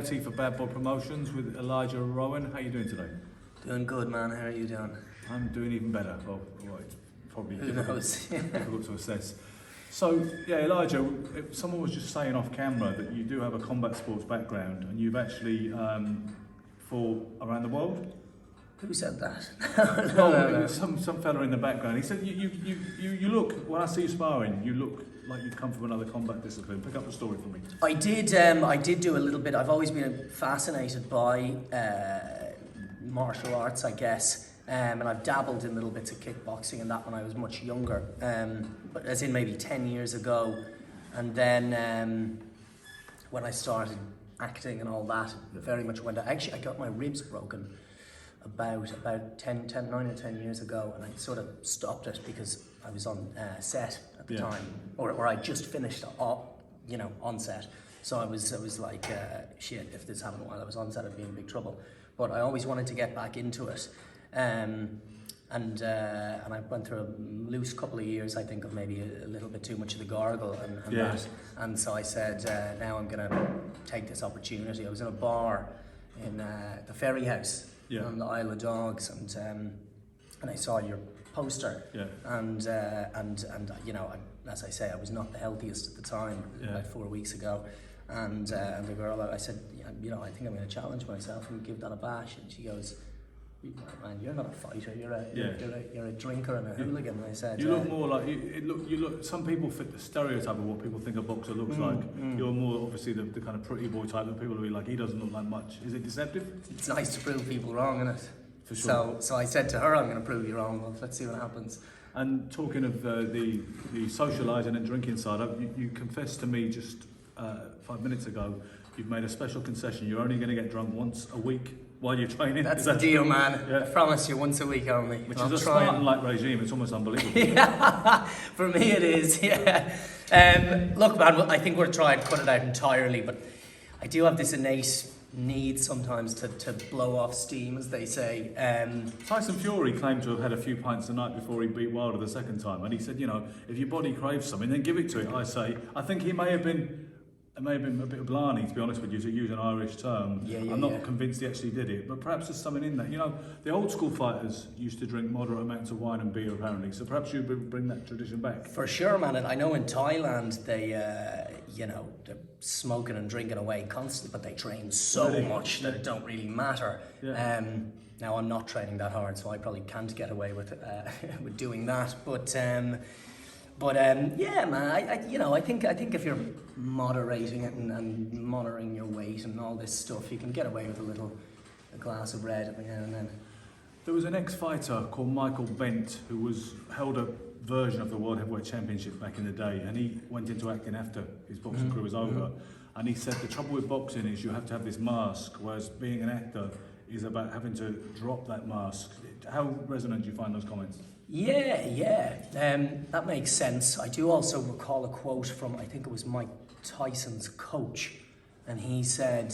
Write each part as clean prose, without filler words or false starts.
Doughty for Bad Boy Promotions with Elijah Rowen. How are you doing today? Doing good, man. How are you doing? I'm doing even better. Well, it's probably Who knows? difficult to assess. So, yeah, Elijah, someone was just saying off camera that you do have a combat sports background and you've actually fought around the world. Who said that? No. Some fella in the background. He said, you look, when I see you sparring, you look like you've come from another combat discipline. Pick up the story for me. I did do a little bit. I've always been fascinated by martial arts, I guess. And I've dabbled in little bits of kickboxing and that when I was much younger. But as in maybe 10 years ago. And then when I started acting and all that, very much went. Actually, I got my ribs broken about 9 or 10 years ago, and I sort of stopped it because I was on set at the time, or I just finished on set. So I was like, shit, if this happened while I was on set, I'd be in big trouble. But I always wanted to get back into it, and I went through a loose couple of years, I think, of maybe a little bit too much of the gargle and that. And so I said, now I'm gonna take this opportunity. I was in a bar in the Ferry House. On the Isle of Dogs, and I saw your poster, and you know, as I say, I was not the healthiest at the time, about 4 weeks ago, and the girl, I said, you know, I think I'm going to challenge myself and give that a bash, and she goes, man, you're not a fighter, you're a drinker and a hooligan. And I said, you look more like you look. Some people fit the stereotype of what people think a boxer looks like. You're more obviously the kind of pretty boy type that people will be like, he doesn't look like much. Is it deceptive? It's nice to prove people wrong, isn't it? For sure. So I said to her, I'm going to prove you wrong. Well, let's see what happens. And talking of the socialising and drinking side, you confessed to me just 5 minutes ago, you've made a special concession. You're only going to get drunk once a week while you're training. That's the deal, man. I promise you, once a week only. Which is a Spartan-like regime. It's almost unbelievable. For me it is, look, man, I think we're trying to cut it out entirely, but I do have this innate need sometimes to blow off steam, as they say. Tyson Fury claimed to have had a few pints the night before he beat Wilder the second time, and he said, you know, if your body craves something, then give it to it. I think he may have been a bit of blarney, to be honest with you, to use an Irish term. I'm not convinced he actually did it, but perhaps there's something in that. You know, the old school fighters used to drink moderate amounts of wine and beer, apparently, so perhaps you bring that tradition back. For sure, man, and I know in Thailand they, they're smoking and drinking away constantly, but they train so much that it don't really matter. Now, I'm not training that hard, so I probably can't get away with with doing that, but yeah, man, I think if you're moderating it and monitoring your weight and all this stuff, you can get away with a glass of red every now and then. There was an ex-fighter called Michael Bent who held a version of the World Heavyweight Championship back in the day, and he went into acting after his boxing career was over, and he said the trouble with boxing is you have to have this mask, whereas being an actor is about having to drop that mask. How resonant do you find those comments? That makes sense. I do also recall a quote from, I think it was Mike Tyson's coach, and he said,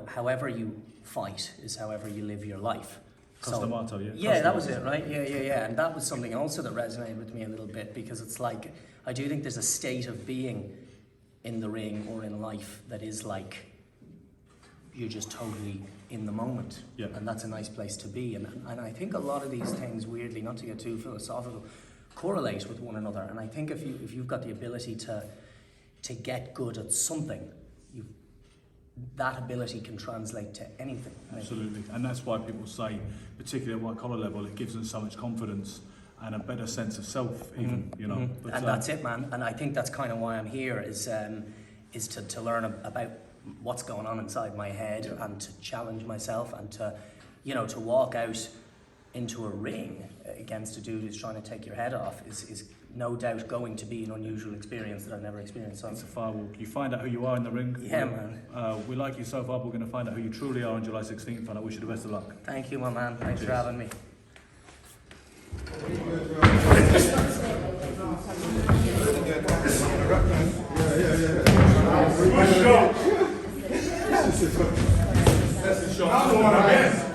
however you fight is however you live your life. Customato, that was it, right? Yeah. And that was something also that resonated with me a little bit, because it's like, I do think there's a state of being in the ring or in life that is like, you're just totally in the moment, and that's a nice place to be. And I think a lot of these things, weirdly, not to get too philosophical, correlate with one another. And I think if you've got the ability to get good at something, that ability can translate to anything. Absolutely, and that's why people say, particularly at white collar level, it gives them so much confidence and a better sense of self, even. But, and that's it, man. And I think that's kind of why I'm here, is to learn about what's going on inside my head, and to challenge myself, and to walk out into a ring against a dude who's trying to take your head off is no doubt going to be an unusual experience that I've never experienced. So it's a firewalk. You find out who you are in the ring. Man. We like you so far, but we're going to find out who you truly are on July 16th, and I wish you the best of luck. Thank you, my man. Thanks for having me. That's the shot.